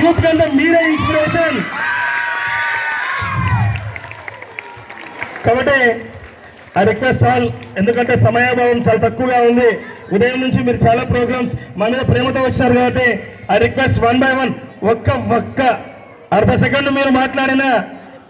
Youth కంటే మీరే inspiration. కాబట్టి ఆ రిక్వెస్ట్ ఆల్, ఎందుకంటే సమయాభావం చాలా తక్కువగా ఉంది. ఉదయం నుంచి మీరు చాలా ప్రోగ్రామ్స్ మా మీద ప్రేమతో వచ్చారు కాబట్టి ఆ రిక్వెస్ట్ 1 by 1 ఒక్క అర్ధ సెకండ్ మీరు మాట్లాడినా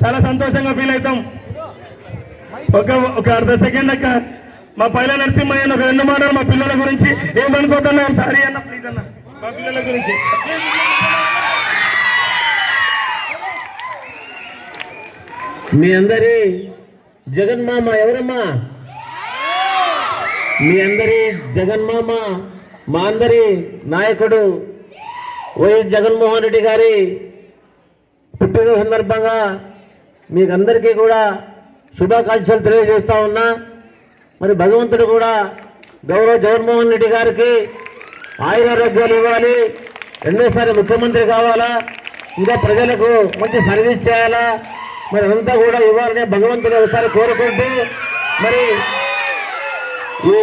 చాలా సంతోషంగా ఫీల్ అవుతాం. ఒక అర్ధ సెకండ్ అక్క మా పైల నరసింహయ్య ఒక 2 మాటలు మా పిల్లల గురించి ఏమనుకోతున్నా. సారీ అన్న, ప్లీజ్ అన్న, మా పిల్లల గురించి. మీ అందరి జగన్మామ ఎవరమ్మా? మీ అందరి జగన్మామ, మా అందరి నాయకుడు వైఎస్ జగన్మోహన్ రెడ్డి గారి పుట్టిన సందర్భంగా మీకందరికీ కూడా శుభాకాంక్షలు తెలియజేస్తా ఉన్నా. మరి భగవంతుడు కూడా గౌరవ జగన్మోహన్ రెడ్డి గారికి ఆయురారోగ్యాలు ఇవ్వాలి, రెండోసారి ముఖ్యమంత్రి కావాలా, ఇంకా ప్రజలకు మంచి సర్వీస్ చేయాలా, మరి అంతా కూడా ఇవ్వాలనే భగవంతుని ఒకసారి కోరుకుంటూ, మరి ఈ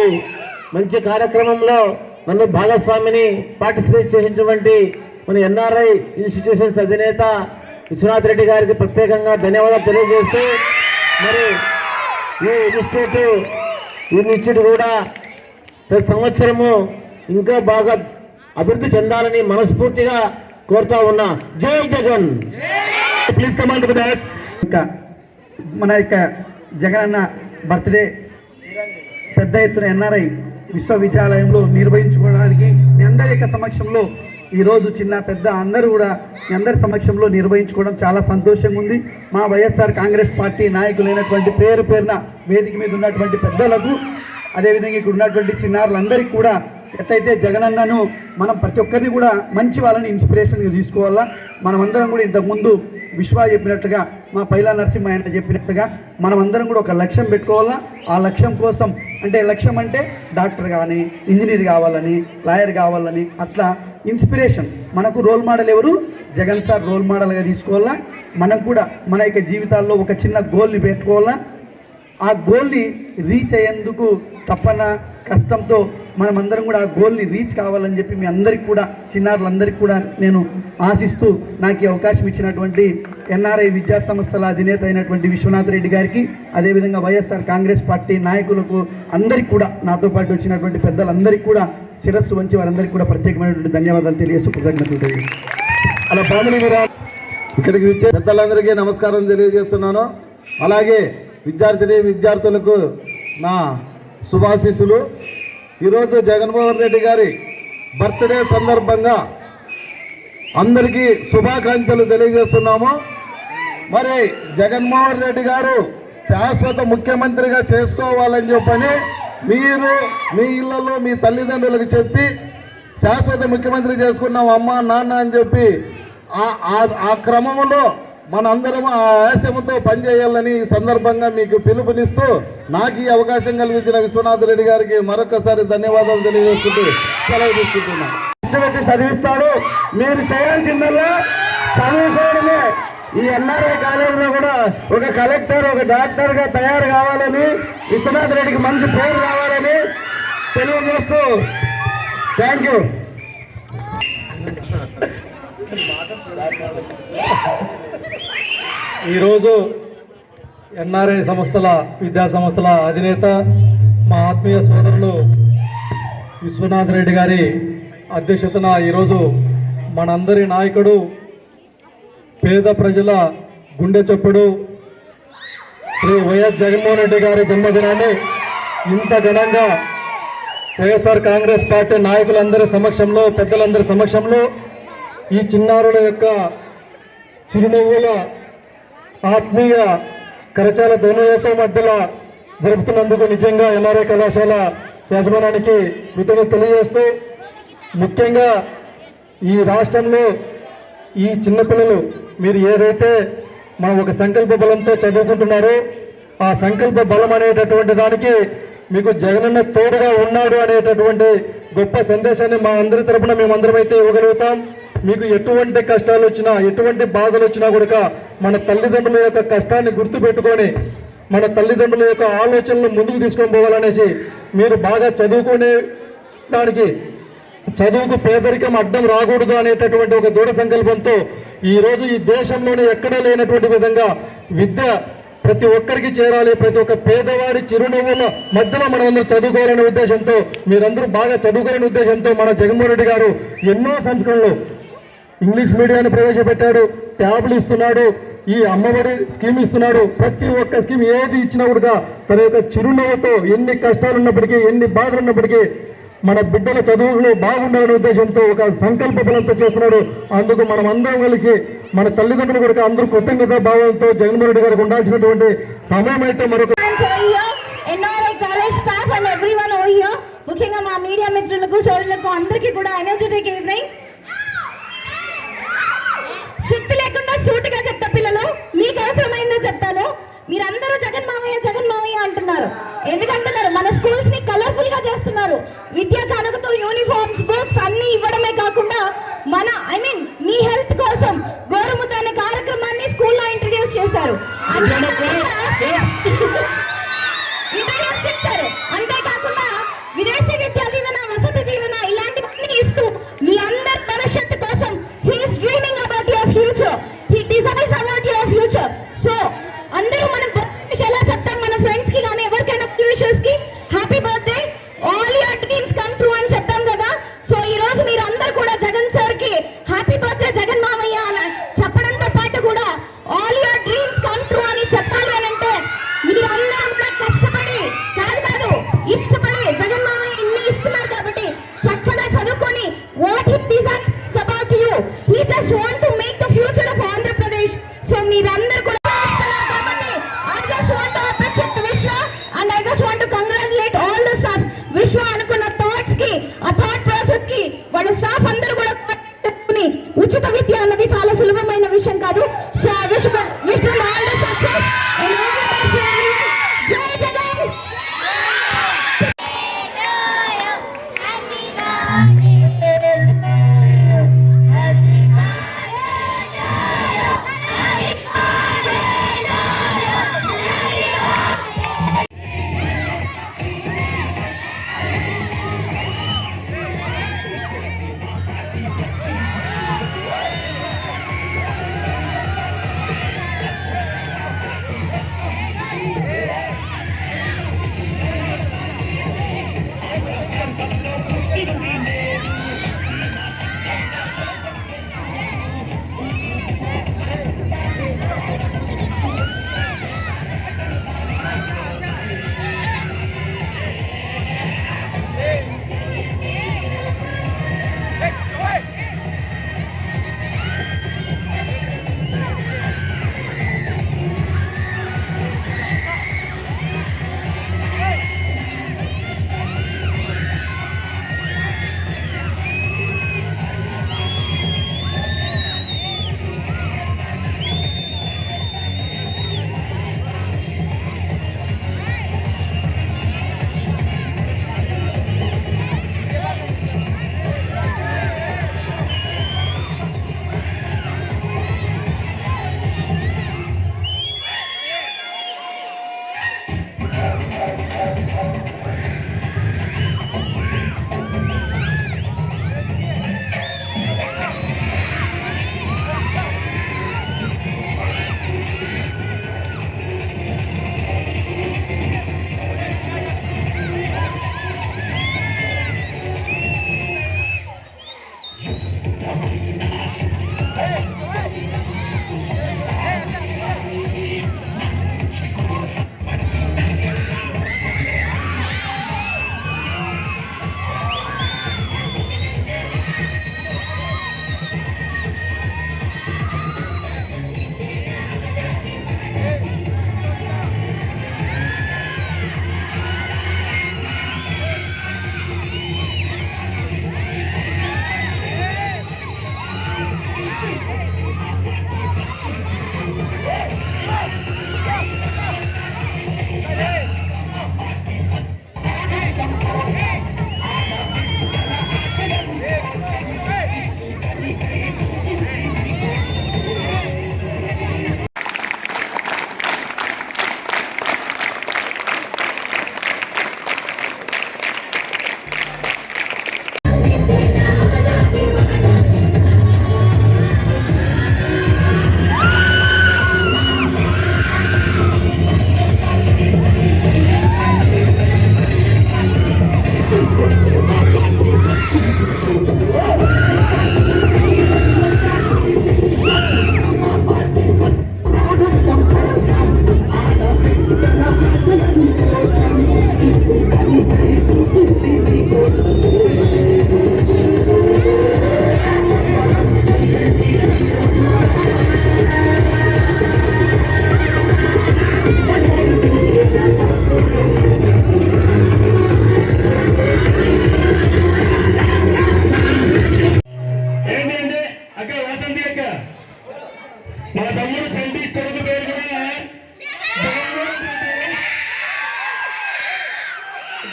మంచి కార్యక్రమంలో నన్ను భాగస్వామిని పార్టిసిపేట్ చేసినటువంటి మన ఎన్ఆర్ఐ ఇన్స్టిట్యూషన్స్ అధినేత విశ్వనాథ్ రెడ్డి గారికి ప్రత్యేకంగా ధన్యవాదాలు తెలియజేస్తూ, మరి ఈ ఇన్స్టిట్యూట్ కూడా ప్రతి సంవత్సరము ఇంకా బాగా అభివృద్ధి చెందాలని మనస్ఫూర్తిగా కోరుతా ఉన్నా. జై Jagan. Please command to dance. ఇంకా మన యొక్క జగనన్న బర్త్డే పెద్ద ఎత్తున ఎన్ఆర్ఐ విశ్వవిద్యాలయంలో నిర్వహించుకోవడానికి మీ అందరి యొక్క సమక్షంలో ఈరోజు చిన్న పెద్ద అందరూ కూడా మీ అందరి సమక్షంలో నిర్వహించుకోవడం చాలా సంతోషంగా ఉంది. మా వైఎస్ఆర్ కాంగ్రెస్ పార్టీ నాయకులైనటువంటి పేరున వేదిక మీద ఉన్నటువంటి పెద్దలకు, అదేవిధంగా ఇక్కడ ఉన్నటువంటి చిన్నారులందరికీ కూడా ఎట్లయితే జగనన్నను మనం ప్రతి ఒక్కరిని కూడా మంచి వాళ్ళని ఇన్స్పిరేషన్గా తీసుకోవాలా. మనమందరం కూడా ఇంతకుముందు విశ్వ చెప్పినట్టుగా, మా పైలా నరసింహ ఆయన చెప్పినట్టుగా మనమందరం కూడా ఒక లక్ష్యం పెట్టుకోవాలా. ఆ లక్ష్యం కోసం అంటే లక్ష్యం అంటే డాక్టర్ కానీ, ఇంజనీర్ కావాలని, లాయర్ కావాలని, అట్లా ఇన్స్పిరేషన్. మనకు రోల్ మోడల్ ఎవరు? జగన్ సార్ రోల్ మోడల్గా తీసుకోవాలా. మనం కూడా మన యొక్క జీవితాల్లో ఒక చిన్న గోల్ని పెట్టుకోవాలా. ఆ గోల్ని రీచ్ అయ్యేందుకు తప్పన కష్టంతో మనమందరం కూడా ఆ గోల్ని రీచ్ కావాలని చెప్పి మీ అందరికీ కూడా, చిన్నారులందరికీ కూడా నేను ఆశిస్తూ నాకు ఈ అవకాశం ఇచ్చినటువంటి ఎన్ఆర్ఐ విద్యా సంస్థల అధినేత అయినటువంటి విశ్వనాథ్ రెడ్డి గారికి, అదేవిధంగా వైఎస్ఆర్ కాంగ్రెస్ పార్టీ నాయకులకు అందరికీ కూడా, నాతో పాటు వచ్చినటువంటి పెద్దలందరికీ కూడా శిరస్సు వంచి వారందరికీ కూడా ప్రత్యేకమైనటువంటి ధన్యవాదాలు తెలియజేస్తూ కృతజ్ఞతలు తెలియజేస్తాను. అలా ఫ్యామిలీ మీరు ఇక్కడికి వచ్చే పెద్దలందరికీ నమస్కారం తెలియజేస్తున్నాను. అలాగే విద్యార్థులకు నా శుభాశీస్సులు. ఈరోజు జగన్మోహన్ రెడ్డి గారి బర్త్డే సందర్భంగా అందరికీ శుభాకాంక్షలు తెలియజేస్తున్నాము. మరి జగన్మోహన్ రెడ్డి గారు శాశ్వత ముఖ్యమంత్రిగా చేసుకోవాలని చెప్పని మీరు మీ ఇళ్లలో మీ తల్లిదండ్రులకు చెప్పి శాశ్వత ముఖ్యమంత్రి చేసుకున్నాం అమ్మ నాన్న అని చెప్పి ఆ క్రమంలో మనందరం ఆ ఆశయంతో పనిచేయాలని ఈ సందర్భంగా మీకు పిలుపునిస్తూ నాకు ఈ అవకాశం కల్పించిన విశ్వనాథ్ రెడ్డి గారికి మరొకసారి ధన్యవాదాలు తెలియజేసుకుంటూ సెలవు తీసుకుంటున్నాను. పెట్టి చదివిస్తాడు. మీరు చేయాల్సిందల్లా చదువుకోవడమే. ఈ ఎన్ఆర్ఐ కాలేజీలో కూడా ఒక కలెక్టర్, ఒక డాక్టర్గా తయారు కావాలని, విశ్వనాథ్ రెడ్డికి మంచి పేరు రావాలని తెలియజేస్తూ థ్యాంక్ యూ. ఈరోజు ఎన్ఆర్ఐ విద్యా సంస్థల అధినేత మా ఆత్మీయ సోదరులు విశ్వనాథ్ రెడ్డి గారి అధ్యక్షతన ఈరోజు మనందరి నాయకుడు, పేద ప్రజల గుండె చప్పుడు శ్రీ వైఎస్ జగన్మోహన్ రెడ్డి గారి జన్మదినాన్ని ఇంత ఘనంగా వైఎస్ఆర్ కాంగ్రెస్ పార్టీ నాయకులందరి సమక్షంలో, పెద్దలందరి సమక్షంలో ఈ చిన్నారుల యొక్క చిరునవ్వుల ఆత్మీయ కరచాల ధ్వనులతో మధ్యలో జరుపుతున్నందుకు నిజంగా ఎన్ఆర్ఐ కళాశాల యాజమాన్యానికి కృతజ్ఞతలు తెలియజేస్తూ, ముఖ్యంగా ఈ రాష్ట్రంలో ఈ చిన్నపిల్లలు మీరు ఏదైతే మనం ఒక సంకల్ప బలంతో చదువుకుంటున్నారో ఆ సంకల్ప బలం అనేటటువంటి దానికి మీకు జగనన్న తోడుగా ఉన్నాడు అనేటటువంటి గొప్ప సందేశాన్ని మా అందరి తరపున మేమందరమైతే ఇవ్వగలుగుతాం. మీకు ఎటువంటి కష్టాలు వచ్చినా, ఎటువంటి బాధలు వచ్చినా కూడా మన తల్లిదండ్రుల యొక్క కష్టాన్ని గుర్తుపెట్టుకొని మన తల్లిదండ్రుల యొక్క ఆలోచనలు ముందుకు తీసుకొని పోవాలనేసి మీరు బాగా చదువుకునే దానికి చదువుకు పేదరికం అడ్డం రాకూడదు అనేటటువంటి ఒక దృఢ సంకల్పంతో ఈరోజు ఈ దేశంలోనే ఎక్కడా లేనటువంటి విధంగా విద్య ప్రతి ఒక్కరికి చేరాలి, ప్రతి ఒక్క పేదవాడి చిరునవ్వుల మధ్యలో మనమందరూ చదువుకోవాలనే ఉద్దేశంతో, మీరందరూ బాగా చదువుకోవాలనే ఉద్దేశంతో మన జగన్మోహన్ రెడ్డి గారు ఎన్నో సంస్కరణలు ఇంగ్లీష్ మీడియాన్ని ప్రవేశపెట్టాడు, ట్యాబ్లు ఇస్తున్నాడు, ఈ అమ్మఒడి స్కీమ్ ఇస్తున్నాడు. ప్రతి ఒక్క స్కీమ్ ఏది ఇచ్చినా కూడా తన యొక్క చిరునవ్వుతో ఎన్ని కష్టాలు ఉన్నప్పటికీ, ఎన్ని బాధలు ఉన్నప్పటికీ మన బిడ్డల చదువులు బాగుండాలనే ఉద్దేశంతో ఒక సంకల్ప బలంతో చేస్తున్నాడు. అందుకు మనం అందరం కలిసి మన తల్లిదండ్రులు కూడా అందరూ కృతజ్ఞత భావంతో జగన్మోహన్ రెడ్డి గారికి ఉండాల్సినటువంటి సమయం అయితే మరొక NRI college staff and everyone over here, ముఖ్యంగా మా మీడియా మిత్రులకు సోదరులకు అందరికీ కూడా ఎనర్జెటిక్ ఈవినింగ్. శక్తి లేకుండా సూటిగా చెప్తా పిల్లలు, మీకు అవసరమైందో చెప్తాను. మీరందరూ జగన్ మావయ్య అంటున్నారు. ఎందుకంటున్నారు? మన స్కూల్స్ ని కలర్ఫుల్ గా చేస్తున్నారు. విద్యా కానుకతో యూనిఫామ్స్, బుక్స్ అన్ని ఇవ్వడమే కాకుండా మీ హెల్త్ కోసం గోరుముద్ద అనే కార్యక్రమాన్ని స్కూల్లో ఇంట్రడ్యూస్ చేశారు. అంతేకాకుండా విదేశీ విద్యా దీవెన, వసతి దీవెన ఇలాంటివన్నీ ఇస్తూ మీ అందరి భవిష్యత్తు కోసం he is dreaming about your future, he designs about your future. So అందరూ మనం ఎలా చెప్తాం మన ఫ్రెండ్స్ కి కానీ ఎవరికైనా విషెస్ కి happy birthday, all your dreams come true అని చెప్తాం కదా. సో ఈ రోజు మీరు అందరూ కూడా జగన్ సార్ కి హ్యాపీ బర్త్డే జగన్ మావయ్య అని చెప్పడంతో పాటు కూడా all your dreams come true అని చెప్పాలి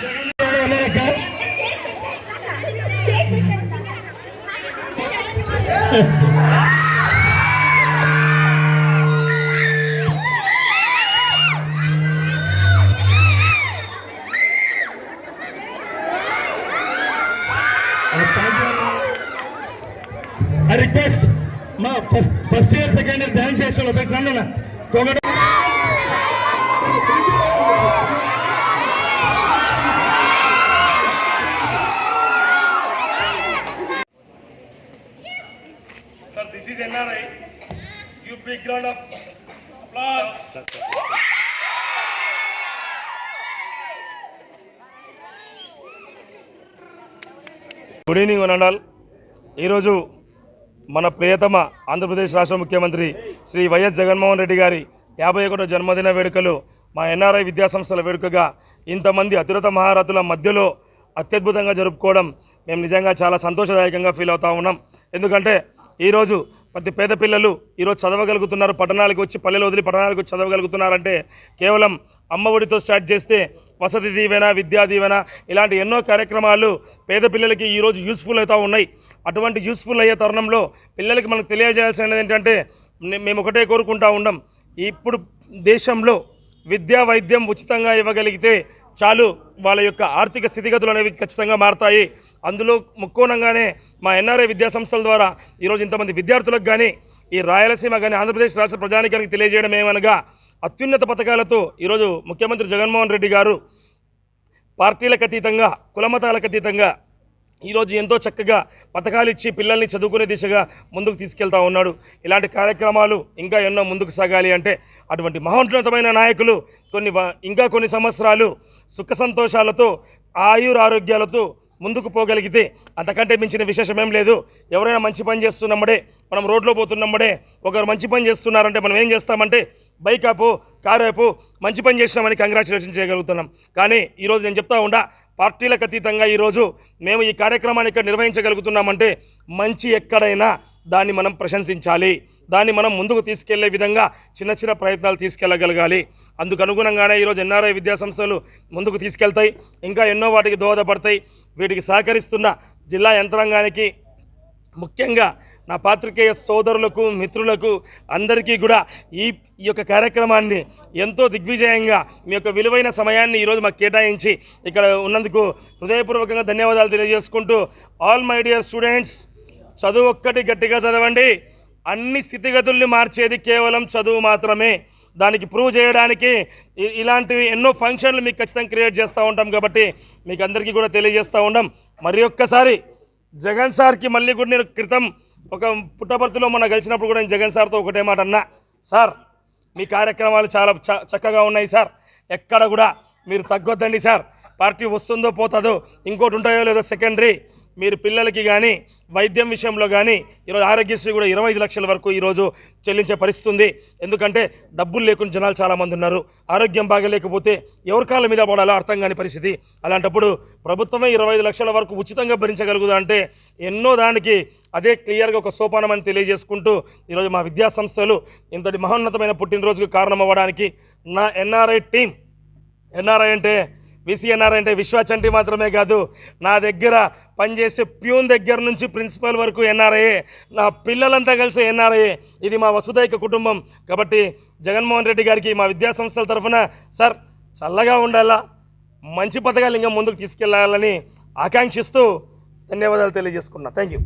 I request మా first year second year dance చేసిన ఒకసారి Sir, this is NRI. Give big round of applause. Good evening వనండాల్. ఈరోజు మన ప్రియతమ ఆంధ్రప్రదేశ్ రాష్ట్ర ముఖ్యమంత్రి శ్రీ వైఎస్ జగన్మోహన్ రెడ్డి గారి 51వ జన్మదిన వేడుకలు మా ఎన్ఆర్ఐ విద్యాసంస్థల వేడుకగా ఇంతమంది అతిరత మహారథుల మధ్యలో అత్యద్భుతంగా జరుపుకోవడం మేము నిజంగా చాలా సంతోషదాయకంగా ఫీల్ అవుతా ఉన్నాం. ఎందుకంటే ఈరోజు ప్రతి పేద పిల్లలు ఈరోజు చదవగలుగుతున్నారు, పట్టణాలకు వచ్చి పల్లెలు వదిలి పట్టణాలకు వచ్చి చదవగలుగుతున్నారంటే కేవలం అమ్మఒడితో స్టార్ట్ చేస్తే వసతి దీవెన, విద్యా దీవెన ఇలాంటి ఎన్నో కార్యక్రమాలు పేద పిల్లలకి ఈరోజు యూస్ఫుల్ అవుతూ ఉన్నాయి. అటువంటి యూస్ఫుల్ అయ్యే తరుణంలో పిల్లలకి మనకు తెలియజేయాల్సినది ఏంటంటే మేము ఒకటే కోరుకుంటా ఉన్నాం, ఇప్పుడు దేశంలో విద్యా వైద్యం ఉచితంగా ఇవ్వగలిగితే చాలు వాళ్ళ యొక్క ఆర్థిక స్థితిగతులు అనేవి ఖచ్చితంగా మారుతాయి. అందులో ముక్కోణంగానే మా ఎన్ఆర్ఐ విద్యాసంస్థల ద్వారా ఈరోజు ఇంతమంది విద్యార్థులకు కానీ ఈ రాయలసీమ కానీ ఆంధ్రప్రదేశ్ రాష్ట్ర ప్రజానికానికి తెలియజేయడం ఏమనగా అత్యున్నత పథకాలతో ఈరోజు ముఖ్యమంత్రి జగన్మోహన్ రెడ్డి గారు పార్టీలకు అతీతంగా కులమతాలకు అతీతంగా ఈరోజు ఎంతో చక్కగా పథకాలు ఇచ్చి పిల్లల్ని చదువుకునే దిశగా ముందుకు తీసుకెళ్తా ఉన్నాడు. ఇలాంటి కార్యక్రమాలు ఇంకా ఎన్నో ముందుకు సాగాలి అంటే అటువంటి మహోన్నతమైన నాయకులు ఇంకా కొన్ని సంవత్సరాలు సుఖ సంతోషాలతో ఆయురారోగ్యాలతో ముందుకు పోగలిగితే అంతకంటే మించిన విశేషమేం లేదు. ఎవరైనా మంచి పని చేస్తున్నప్పుడే, మనం రోడ్లో పోతున్నప్పుడే ఒకరు మంచి పని చేస్తున్నారంటే మనం ఏం చేస్తామంటే బైక్ ఆపు, కారు ఆపు, మంచి పని చేసినామని కంగ్రాచులేషన్ చేయగలుగుతున్నాం. కానీ ఈరోజు నేను చెప్తా ఉండా, పార్టీలకు అతీతంగా ఈరోజు మేము ఈ కార్యక్రమాన్ని ఇక్కడ నిర్వహించగలుగుతున్నామంటే మంచి ఎక్కడైనా దాన్ని మనం ప్రశంసించాలి, దాన్ని మనం ముందుకు తీసుకెళ్లే విధంగా చిన్న చిన్న ప్రయత్నాలు తీసుకెళ్ళగలగాలి. అందుకు అనుగుణంగానే ఈరోజు ఎన్ఆర్ఐ విద్యాసంస్థలు ముందుకు తీసుకెళ్తాయి, ఇంకా ఎన్నో వాటికి దోహదపడతాయి. వీటికి సహకరిస్తున్న జిల్లా యంత్రాంగానికి, ముఖ్యంగా నా పాత్రికేయ సోదరులకు, మిత్రులకు అందరికీ కూడా ఈ యొక్క కార్యక్రమాన్ని ఎంతో దిగ్విజయంగా మీ యొక్క విలువైన సమయాన్ని ఈరోజు మాకు కేటాయించి ఇక్కడ ఉన్నందుకు హృదయపూర్వకంగా ధన్యవాదాలు తెలియజేసుకుంటూ, ఆల్ మై డియర్ స్టూడెంట్స్, చదువు ఒక్కటి గట్టిగా చదవండి. అన్ని స్థితిగతుల్ని మార్చేది కేవలం చదువు మాత్రమే. దానికి ప్రూవ్ చేయడానికి ఇలాంటివి ఎన్నో ఫంక్షన్లు మీకు ఖచ్చితంగా క్రియేట్ చేస్తూ ఉంటాం. కాబట్టి మీకు అందరికీ కూడా తెలియజేస్తూ ఉంటాం. మరి ఒక్కసారి జగన్ సార్కి మళ్ళీ కూడా నేను క్రితం ఒక పుట్టపర్తిలో మొన్న కలిసినప్పుడు కూడా నేను జగన్ సార్తో ఒకటే మాట అన్నా, సార్ మీ కార్యక్రమాలు చాలా చక్కగా ఉన్నాయి సార్, ఎక్కడ కూడా మీరు తగ్గొద్దండి సార్. పార్టీ వస్తుందో పోతుందో ఇంకోటి ఉంటాయో లేదో సెకండరీ, మీరు పిల్లలకి కానీ వైద్యం విషయంలో కానీ ఈరోజు ఆరోగ్యశ్రీ కూడా 25 లక్షల వరకు ఈరోజు చెల్లించే పరిస్థితి ఉంది. ఎందుకంటే డబ్బులు లేకుండా జనాలు చాలామంది ఉన్నారు. ఆరోగ్యం బాగలేకపోతే ఎవరి కాళ్ళ మీద పడాలో అర్థం కాని పరిస్థితి. అలాంటప్పుడు ప్రభుత్వమే 25 లక్షల వరకు ఉచితంగా భరించగలుగుదా అంటే ఎన్నో దానికి అదే క్లియర్గా ఒక సోపానం అని తెలియజేసుకుంటూ ఈరోజు మా విద్యాసంస్థలు ఇంతటి మహోన్నతమైన పుట్టినరోజుకు కారణమవ్వడానికి నా ఎన్ఆర్ఐ టీం, ఎన్ఆర్ఐ అంటే విసిఎన్ఆర్ అంటే విశ్వచంటి మాత్రమే కాదు, నా దగ్గర పనిచేసే ప్యూన్ దగ్గర నుంచి ప్రిన్సిపల్ వరకు ఎన్ఆర్ఐ, నా పిల్లలంతా కలిసి ఎన్ఆర్ఐ. ఇది మా వసుదైక కుటుంబం. కాబట్టి జగన్మోహన్ రెడ్డి గారికి మా విద్యాసంస్థల తరఫున సార్ చల్లగా ఉండాలా, మంచి పథకాలు ఇంకా ముందుకు తీసుకెళ్లాలని ఆకాంక్షిస్తూ ధన్యవాదాలు తెలియజేసుకున్నా. Thank you.